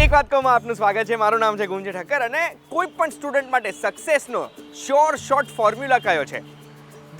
એક વાત કહું, આપનું સ્વાગત છે. મારું નામ છે ગુંજ ઠક્કર અને કોઈ પણ સ્ટુડન્ટ માટે સક્સેસનો શોર્ટ ફોર્મ્યુલા કયો છે?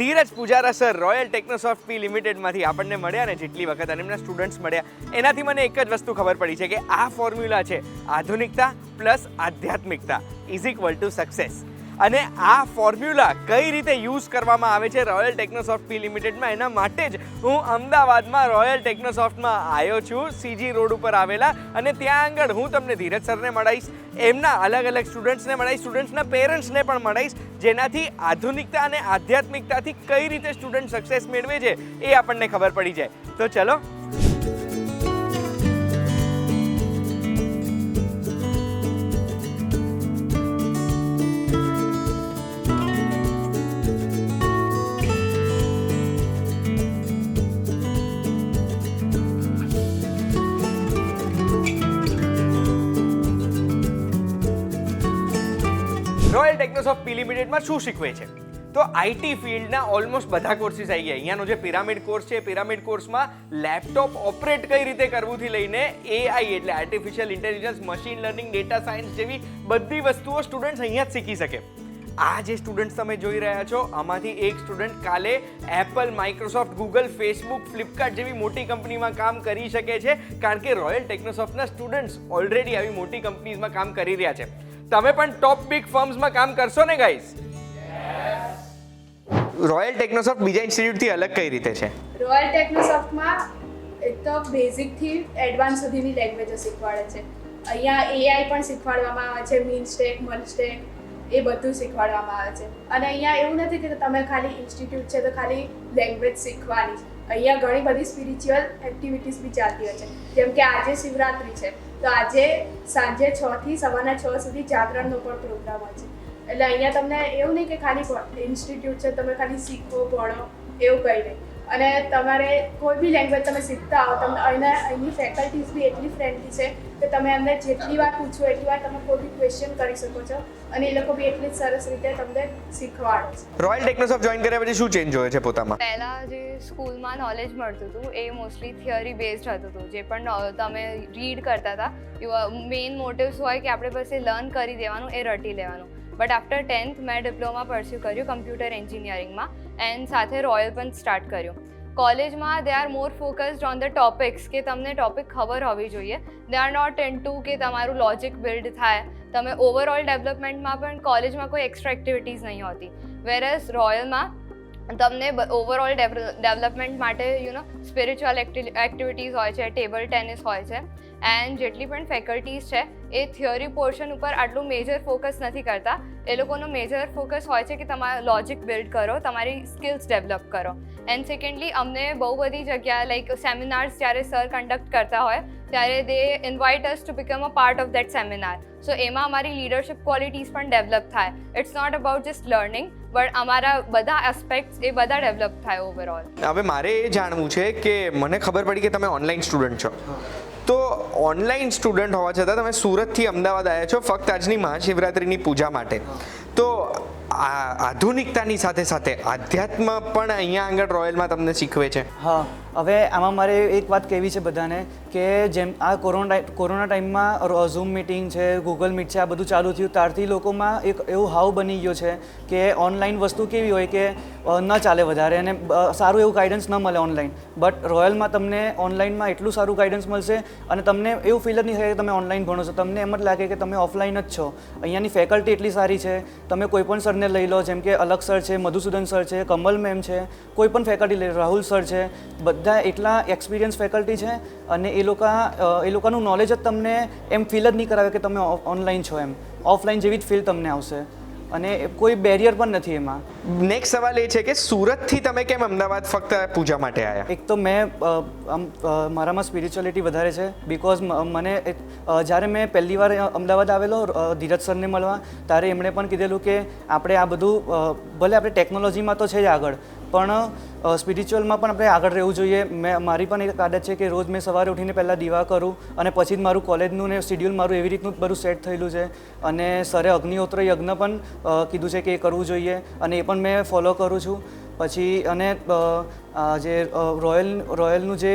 ધીરજ પૂજારા સર રોયલ ટેકનોસોફ્ટ પી લિમિટેડમાંથી આપણને મળ્યા ને જેટલી વખત અને એમના સ્ટુડન્ટ્સ મળ્યા એનાથી મને એક જ વસ્તુ ખબર પડી છે કે આ ફોર્મ્યુલા છે આધુનિકતા પ્લસ આધ્યાત્મિકતા ઇઝ ઇક્વલ ટુ સક્સેસ. અને આ ફોર્મ્યુલા કઈ રીતે યુઝ કરવામાં આવે છે રોયલ ટેકનોસોફ્ટ પી લિમિટેડમાં, એના માટે જ હું અમદાવાદમાં રોયલ ટેકનોસોફ્ટમાં આવ્યો છું, સીજી રોડ ઉપર આવેલા. અને ત્યાં આગળ હું તમને ધીરજ સરને મળાવીશ, એમના અલગ અલગ સ્ટુડન્ટ્સને મળાવીશ, સ્ટુડન્ટ્સના પેરેન્ટ્સને પણ મળાવીશ, જેનાથી આધુનિકતા અને આધ્યાત્મિકતાથી કઈ રીતે સ્ટુડન્ટ સક્સેસ મેળવે છે એ આપણને ખબર પડી જાય. તો ચલો. રોયલ ટેકનોસોફ્ટ પી લિમિટેડમાં શું શીખવે છે? તો આઈટી ફિલ્ડના ઓલમોસ્ટ બધા કોર્સીસ આવી ગયા. અહીંયાનો જે પિરામિડ કોર્સ છે, પિરામિડ કોર્સમાં લેપટોપ ઓપરેટ કઈ રીતે કરવુંથી લઈને એઆઈ એટલે artificial intelligence, machine learning, data science જેવી બધી વસ્તુઓ સ્ટુડન્ટ્સ અહીંયા જ શીખી શકે. આ જે સ્ટુડન્ટ્સ તમે જોઈ રહ્યા છો, આમાંથી એક સ્ટુડન્ટ કાલે Apple, Microsoft, Google, Facebook, Flipkart જેવી મોટી કંપનીમાં કામ કરી શકે છે, કારણ કે રોયલ ટેકનોસોફ્ટના સ્ટુડન્ટ્સ ઓલરેડી આવી મોટી કંપનીઝમાં કામ કરી રહ્યા છે. તમે પણ ટોપ બિગ ફર્મ્સમાં કામ કરશો ને ગાઈસ? રોયલ ટેકનોસોફ્ટ બીજા ઇન્સ્ટિટ્યૂટથી અલગ કઈ રીતે છે? રોયલ ટેકનોસોફ્ટમાં એક તો બેઝિકથી એડવાન્સ સુધીની લેંગ્વેજો શીખવાડે છે. અહીંયા એઆઈ પણ શીખવાડવામાં આવે છે, મીન સ્ટેક, મલ સ્ટેક, એ બધું શીખવાડવામાં આવે છે. અને અહીંયા એવું નથી કે તમે ખાલી ઇન્સ્ટિટ્યૂટ છે તો ખાલી લેંગ્વેજ શીખવાની છે. અહીંયા ઘણી બધી સ્પિરિચ્યુઅલ એક્ટિવિટીઝ બી ચાલતી હોય છે. જેમ કે આજે શિવરાત્રી છે તો આજે સાંજે 6 થી સવારના 6 સુધી જાગરણનો પણ પ્રોગ્રામ હોય છે. એટલે અહીંયા તમને એવું નહીં કે ખાલી ઇન્સ્ટિટ્યૂટ છે તમે ખાલી શીખો ભણો એવું કંઈ નહીં. અને તમારે કોઈ બી લેંગ્વેજ તમે શીખતા હો, તમને અહીંની ફેકલ્ટીઝ બી એટલી ફ્રેન્ડલી છે કે તમે એમને જેટલી વાર પૂછો એટલી વાર તમે કોઈ બી ક્વેશ્ચન કરી શકો છો અને એ લોકો બી એટલી જ સરસ રીતે તમને શીખવાડે છે. રોયલ ટેકનોસોફ્ટ જોઈન કર્યા પછી શું ચેન્જ હોય છે પોતામાં? પહેલાં જે સ્કૂલમાં નોલેજ મળતું હતું એ મોસ્ટલી થિયરી બેઝડ હતું હતું. જે પણ તમે રીડ કરતા હતા, મેઇન મોટિવ્સ હોય કે આપણે બસ એ લર્ન કરી દેવાનું, એ રટી લેવાનું. બટ આફ્ટર 10th મેં ડિપ્લોમા પરસ્યુ કર્યું કમ્પ્યુટર એન્જિનિયરિંગમાં એન્ડ સાથે રોયલ પણ સ્ટાર્ટ કર્યું. કોલેજમાં they are more focused on the topics કે તમને ટોપિક ખબર હોવી જોઈએ. દે આર નોટ ઇન્ટુ કે તમારું લોજિક બિલ્ડ થાય. તમે ઓવરઓલ ડેવલપમેન્ટમાં પણ કોલેજમાં કોઈ એક્સ્ટ્રા એક્ટિવિટીઝ નહીં હોતી. વેરએઝ રોયલમાં તમને ઓવરઓલ ડેવલપમેન્ટ માટે સ્પિરિચ્યુઅલ એક્ટિવિટીઝ હોય છે, ટેબલ ટેનિસ હોય છે એન્ડ જેટલી પણ ફેકલ્ટીઝ છે એ થિયરી પોર્શન ઉપર આટલું મેજર ફોકસ નથી કરતા. એ લોકોનો મેજર ફોકસ હોય છે કે તમારું લોજિક બિલ્ડ કરો, તમારી સ્કિલ્સ ડેવલપ કરો. એન્ડ સેકન્ડલી અમને બહુ બધી જગ્યાએ લાઈક સેમિનાર્સ જ્યારે સર કન્ડક્ટ કરતા હોય ત્યારે they invite us to become a part of that seminar. So એમાં અમારી લીડરશિપ ક્વોલિટીઝ પણ ડેવલપ થાય. It's not about just learning but અમારા બધા એસ્પેક્ટ્સ એ બધા ડેવલપ થાય ઓવરઓલ. હવે મારે એ જાણવું છે કે મને ખબર પડી કે તમે ઓનલાઈન સ્ટુડન્ટ છો, તો ઓનલાઈન સ્ટુડન્ટ હોવા છતાં તમે સુરતથી અમદાવાદ આવ્યા છો ફક્ત આજની મહાશિવરાત્રિની પૂજા માટે. તો આધુનિકતાની સાથે સાથે આધ્યાત્મ પણ અહીંયા આગળ રોયલમાં તમને શીખવે છે? હા, હવે આમાં મારે એક વાત કહેવી છે બધાને કે જેમ આ કોરોના ટાઈમમાં ઝૂમ મિટિંગ છે, ગૂગલ મીટ છે, આ બધું ચાલુ થયું ત્યારથી લોકોમાં એક એવું હાવ બની ગયો છે કે ઓનલાઈન વસ્તુ કેવી હોય કે ન ચાલે વધારે અને સારું એવું ગાઈડન્સ ન મળે ઓનલાઈન. બટ રોયલમાં તમને ઓનલાઈનમાં એટલું સારું ગાઈડન્સ મળશે અને તમને એવું ફીલ જ નહીં થાય કે તમે ઓનલાઈન ભણો છો. તમને એમ જ લાગે કે તમે ઓફલાઈન જ છો. અહીંયાની ફેકલ્ટી એટલી સારી છે, તમે કોઈ પણ સરને લઈ લો, જેમ કે અલગ સર છે, મધુસૂદન સર છે, કમલ મેમ છે, કોઈ પણ ફેકલ્ટી લઈ લો, રાહુલ સર છે, બધા એટલા એક્સપિરિયન્સ ફેકલ્ટી છે અને એ લોકોનું નોલેજ જ તમને એમ ફીલ જ નહીં કરાવે કે તમે ઓનલાઈન છો. એમ ઓફલાઈન જેવી જ ફીલ તમને આવશે અને કોઈ બેરિયર પણ નથી એમાં. નેક્સ્ટ સવાલ એ છે કે સુરતથી તમે કેમ અમદાવાદ ફક્ત પૂજા માટે આવ્યા? એક તો મેં મારામાં સ્પિરિચ્યુઅલિટી વધારે છે બિકોઝ મને જ્યારે મેં પહેલી વાર અમદાવાદ આવેલો ધીરજ સરને મળવા ત્યારે એમણે પણ કીધેલું કે આપણે આ બધું ભલે આપણે ટેકનોલોજીમાં તો છે જ આગળ પણ સ્પિરિચ્યુઅલમાં પણ આપણે આગળ રહેવું જોઈએ. મારી પણ એક આદત છે કે રોજ મેં સવારે ઉઠીને પહેલાં દીવા કરું અને પછી જ મારું કોલેજનું ને શિડ્યુલ મારું એવી રીતનું બધું સેટ થયેલું છે. અને સરે અગ્નિહોત્ર યજ્ઞ પણ કીધું છે કે એ કરવું જોઈએ અને એ પણ મેં ફોલો કરું છું. પછી અને જે રોયલનું જે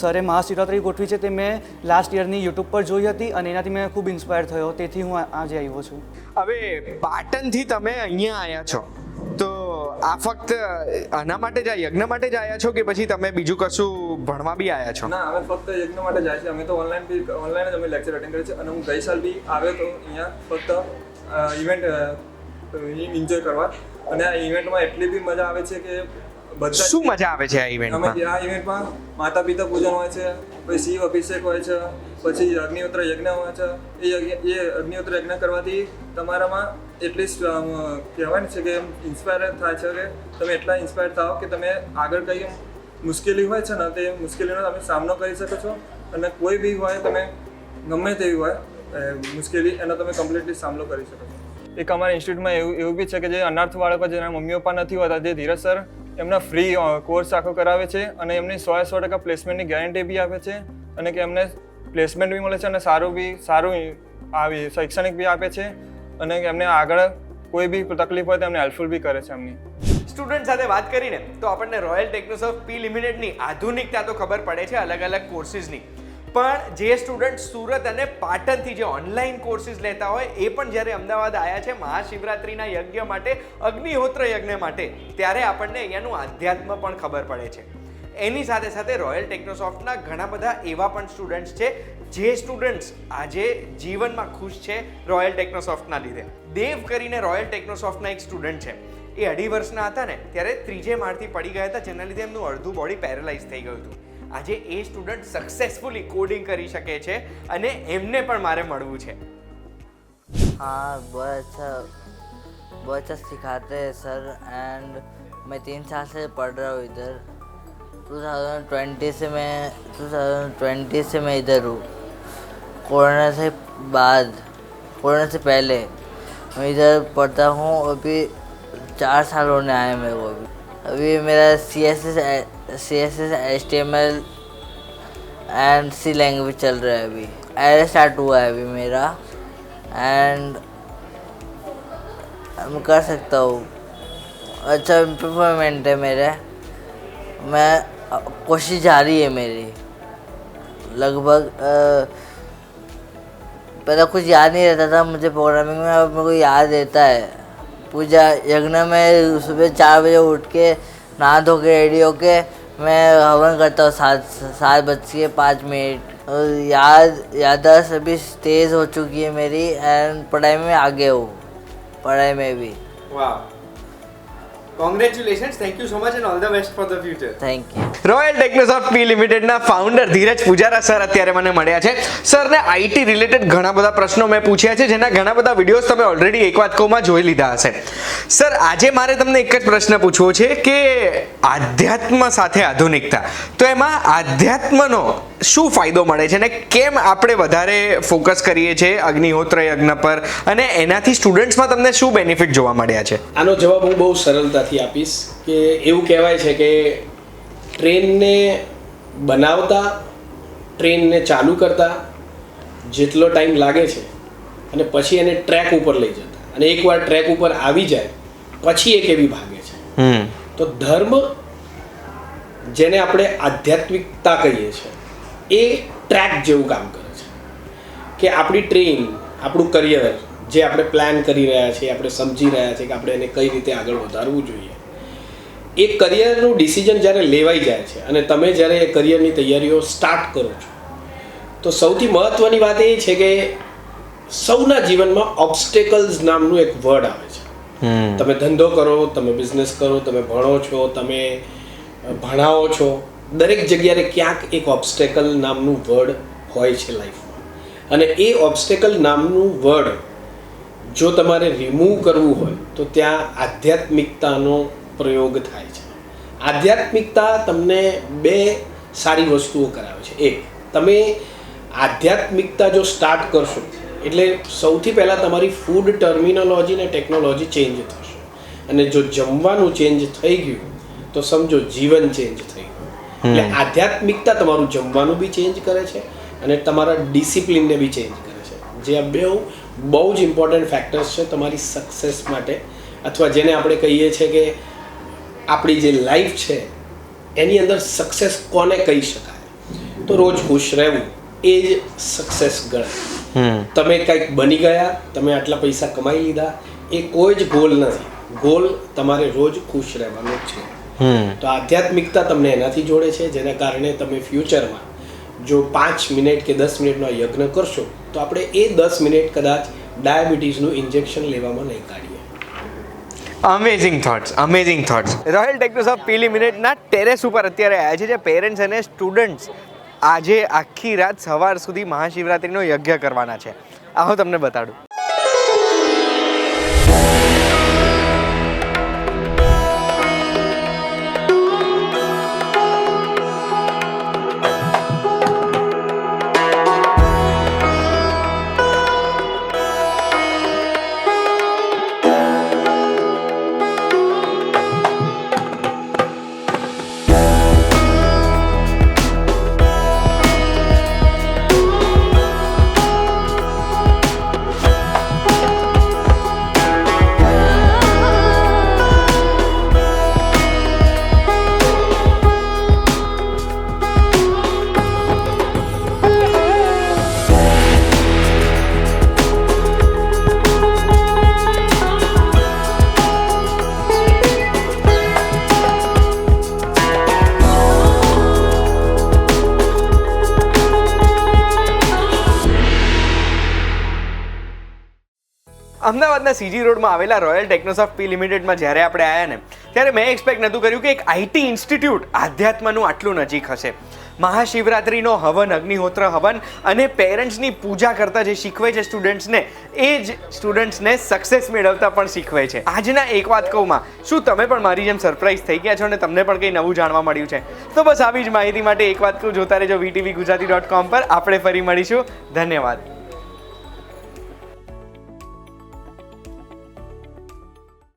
સરે મહાશિવરાત્રિ ગોઠવી છે તે મેં લાસ્ટ યરની યુટ્યુબ પર જોઈ હતી અને એનાથી મેં ખૂબ ઇન્સ્પાયર થયો, તેથી હું આજે આવ્યો છું. હવે પાટણથી તમે અહીંયા આવ્યા છો તો આ ફક્ત આના માટે જ યજ્ઞ માટે જ આવ્યા છો કે પછી તમે બીજું કશું ભણવા બી આવ્યા છો? ના, અમે ફક્ત યજ્ઞ માટે જાય છે. અમે તો ઓનલાઈન જ અમે લેક્ચર અટેન્ડ કરીએ છીએ અને હું ગઈ સાલ બી આવ્યો તો અહીંયા ફક્ત ઇવેન્ટ એન્જોય કરવા. અને આ ઇવેન્ટમાં એટલી બી મજા આવે છે કે બધા શું મજા આવે છે આ ઇવેન્ટમાં? અમે આ ઇવેન્ટમાં માતા પિતા પૂજન હોય છે, પછી શિવ અભિષેક હોય છે, પછી અગ્નિહોત્ર યજ્ઞ હોય છે. એ અગ્નિહોત્ર યજ્ઞ કરવાથી તમારામાં એટલીસ્ટ કહેવાય ને છે કે ઇન્સ્પાયર થાય છે કે તમે એટલા ઇન્સ્પાયર થાઓ કે તમે આગળ કંઈ મુશ્કેલી હોય છે ને તે મુશ્કેલીનો તમે સામનો કરી શકો છો. અને કોઈ બી હોય તમે ગમે તેવી હોય મુશ્કેલી એનો તમે કમ્પ્લીટલી સામનો કરી શકો છો. એક અમારા ઇન્સ્ટિટ્યૂટમાં એવું બી છે કે જે અનાર્થ બાળકો જેના મમ્મી પપ્પા નથી હોતા, જે ધીરજ સર એમના ફ્રી કોર્સ આખો કરાવે છે અને એમની 100% પ્લેસમેન્ટની ગેરંટી બી આપે છે અને કે એમને પ્લેસમેન્ટ બી મળે છે અને સારું આવી શૈક્ષણિક બી આપે છે અને એમને આગળ કોઈ બી તકલીફ હોય તો એમને હેલ્પફુલ બી કરે છે. એમની સ્ટુડન્ટ સાથે વાત કરીને તો આપણને રોયલ ટેકનોસોફ્ટ પી લિમિટેડની આધુનિકતા તો ખબર પડે છે અલગ અલગ કોર્સિસની, પણ જે સ્ટુડન્ટ સુરત અને પાટણથી જે ઓનલાઈન કોર્સિસ લેતા હોય એ પણ જ્યારે અમદાવાદ આવ્યા છે મહાશિવરાત્રિના યજ્ઞ માટે, અગ્નિહોત્ર યજ્ઞ માટે, ત્યારે આપણને અહીંયાનું આધ્યાત્મ પણ ખબર પડે છે. એની સાથે સાથે રોયલ ટેકનોસોફ્ટના ઘણા બધા એવા પણ સ્ટુડન્ટ્સ છે જે સ્ટુડન્ટ્સ આજે જીવનમાં ખુશ છે રોયલ ટેકનોસોફ્ટના લીધે. દેવ કરીને રોયલ ટેકનોસોફ્ટના એક સ્ટુડન્ટ છે, એ 2.5 વર્ષના હતા ને ત્યારે 3જે માળથી પડી ગયા હતા, જેના લીધે એમનું અડધું બોડી પેરેલાઇઝ થઈ ગયું હતું. આજે એ સ્ટુડન્ટ સક્સેસફુલી કોડિંગ કરી શકે છે અને એમને પણ મારે મળવું છે. हाँ बहुत अच्छा सिखाते हैं सर एंड मैं 3 साल से पढ़ रहा हूँ इधर. 2020 से मैं इधर हूँ. कोरोना से पहले मैं इधर पढ़ता हूँ. अभी 4 साल होने आए मेरे को. अभी मेरा CSS HTML and C language चल रहा है. अभी एयर स्टार्ट हुआ है अभी मेरा एंड मैं कर सकता हूँ. अच्छा इम्प्रूवमेंट है मेरे. मैं कोशिश जारी है मेरी. लगभग पहले कुछ याद नहीं रहता था मुझे प्रोग्रामिंग में, अब मेरे को याद रहता है. पूजा यज्ञ में सुबह 4 बजे उठ के नहा धो के रेडी होके मैं हवन करता हूँ 7:05. याददाश्त अभी तेज़ हो चुकी है मेरी एंड पढ़ाई में आगे हूँ. पढ़ाई में भी. વાહ, congratulations, thank you so much and all the best for the future. Thank you. Royal Technosoft P લિમિટેડના ફાઉન્ડર ધીરજ પૂજારા સર અત્યારે મને મળ્યા છે. સરને આઈટી રિલેટેડ ઘણા બધા પ્રશ્નો મેં પૂછ્યા છે, જેના ઘણા બધા વિડીયોઝ તમે ઓલરેડી એક વાત કહુંમાં જોઈ લીધા હશે. સર, આજે મારે તમને એક જ પ્રશ્ન પૂછવો છે કે આધ્યાત્મ સાથે આધુનિકતા, તો એમાં આધ્યાત્મનો શું ફાયદો મળે છે અને કેમ આપણે વધારે ફોકસ કરીએ છીએ અગ્નિહોત્ર યજ્ઞ પર અને એનાથી સ્ટુડન્ટ્સમાં તમને શું બેનિફિટ જોવા મળ્યા છે? આનો જવાબ હું બહુ સરળતાથી આપીશ કે એવું કહેવાય છે કે ટ્રેનને બનાવતા, ટ્રેનને ચાલુ કરતા જેટલો ટાઈમ લાગે છે અને પછી એને ટ્રેક ઉપર લઈ જતા, અને એકવાર ટ્રેક ઉપર આવી જાય પછી એ કેવી ભાગે છે. તો ધર્મ, જેને આપણે આધ્યાત્મિકતા કહીએ છીએ, એ ટ્રેક જેવું કામ કરે છે કે આપણી ટ્રેન, આપણું કરિયર જે આપણે પ્લાન કરી રહ્યા છીએ, આપણે સમજી રહ્યા છીએ કે આપણે એને કઈ રીતે આગળ વધારવું જોઈએ, એ કરિયરનું ડિસિઝન જ્યારે લેવાઈ જાય છે અને તમે જ્યારે એ કરિયરની તૈયારીઓ સ્ટાર્ટ કરો છો, તો સૌથી મહત્ત્વની વાત એ છે કે સૌના જીવનમાં ઓબ્સ્ટેકલ્સ નામનું એક વર્ડ આવે છે. તમે ધંધો કરો, તમે બિઝનેસ કરો, તમે ભણો છો, તમે ભણાવો છો, દરેક જગ્યાએ ક્યાંક એક ઓબ્સ્ટેકલ નામનું વર્ડ હોય છે લાઈફમાં. અને એ ઓબ્સ્ટેકલ નામનું વર્ડ જો તમારે રિમૂવ કરવું હોય તો ત્યાં આધ્યાત્મિકતાનો પ્રયોગ થાય છે. આધ્યાત્મિકતા તમને 2 સારી વસ્તુઓ કરાવે છે. એક, તમે આધ્યાત્મિકતા જો સ્ટાર્ટ કરશો એટલે સૌથી પહેલાં તમારી ફૂડ ટર્મિનોલોજી અને ટેકનોલોજી ચેન્જ થશે, અને જો જમવાનું ચેન્જ થઈ ગયું તો સમજો જીવન ચેન્જ થઈ ગયું. એટલે આધ્યાત્મિકતા તમારું જમવાનું બી ચેન્જ કરે છે અને તમારા ડિસિપ્લિનને બી ચેન્જ કરે છે, જે આ બહુ જ ઇમ્પોર્ટન્ટ ફેક્ટર્સ છે તમારી સક્સેસ માટે, અથવા જેને આપણે કહીએ છીએ કે આપણી જે લાઈફ છે એની અંદર સક્સેસ કોને કહી શકાય. તો રોજ ખુશ રહેવું એ જ સક્સેસ ગણાય. તમે કંઈક બની ગયા, તમે આટલા પૈસા કમાઈ લીધા, એ કોઈ જ ગોલ નથી. ગોલ તમારે રોજ ખુશ રહેવાનો જ છે. તો આધ્યાત્મિકતા તમને એનાથી જોડે છે, જેના કારણે તમે ફ્યુચરમાં જો 5 મિનિટ કે 10 મિનિટનો યજ્ઞ કરશો તો આપણે એ 10 મિનિટ કદાચ ડાયાબિટીસનું ઇન્જેક્શન લેવામાં નહીં કાઢીએ. Amazing thoughts. રોયલ ટેકનોસોફ્ટ પીલી મિનિટના ટેરેસ ઉપર અત્યારે આવ્યા છે, જે પેરેન્ટ્સ અને સ્ટુડન્ટ્સ આજે આખી રાત સવાર સુધી મહાશિવરાત્રિનો યજ્ઞ કરવાના છે. આવો તમને બતાડું. અમદાવાદના સીજી રોડમાં આવેલા રોયલ ટેકનોસોફ્ટ પી લિમિટેડમાં જ્યારે આપણે આવ્યા ને ત્યારે મેં એક્સપેક્ટ નહોતું કર્યું કે એક આઈટી ઇન્સ્ટિટ્યૂટ આધ્યાત્મનું આટલું નજીક હશે. મહાશિવરાત્રિનો હવન, અગ્નિહોત્ર હવન અને પેરેન્ટ્સની પૂજા કરતા જે શીખવે છે સ્ટુડન્ટ્સને, એ જ સ્ટુડન્ટ્સને સક્સેસ મેળવતા પણ શીખવે છે. આજના એક વાત કહુંમાં, શું તમે પણ મારી જેમ સરપ્રાઈઝ થઈ ગયા છો અને તમને પણ કંઈ નવું જાણવા મળ્યું છે? તો બસ આવી જ માહિતી માટે એક વાત કહું, જોતા રહેજો VTV Gujarati.com પર. આપણે ફરી મળીશું. ધન્યવાદ.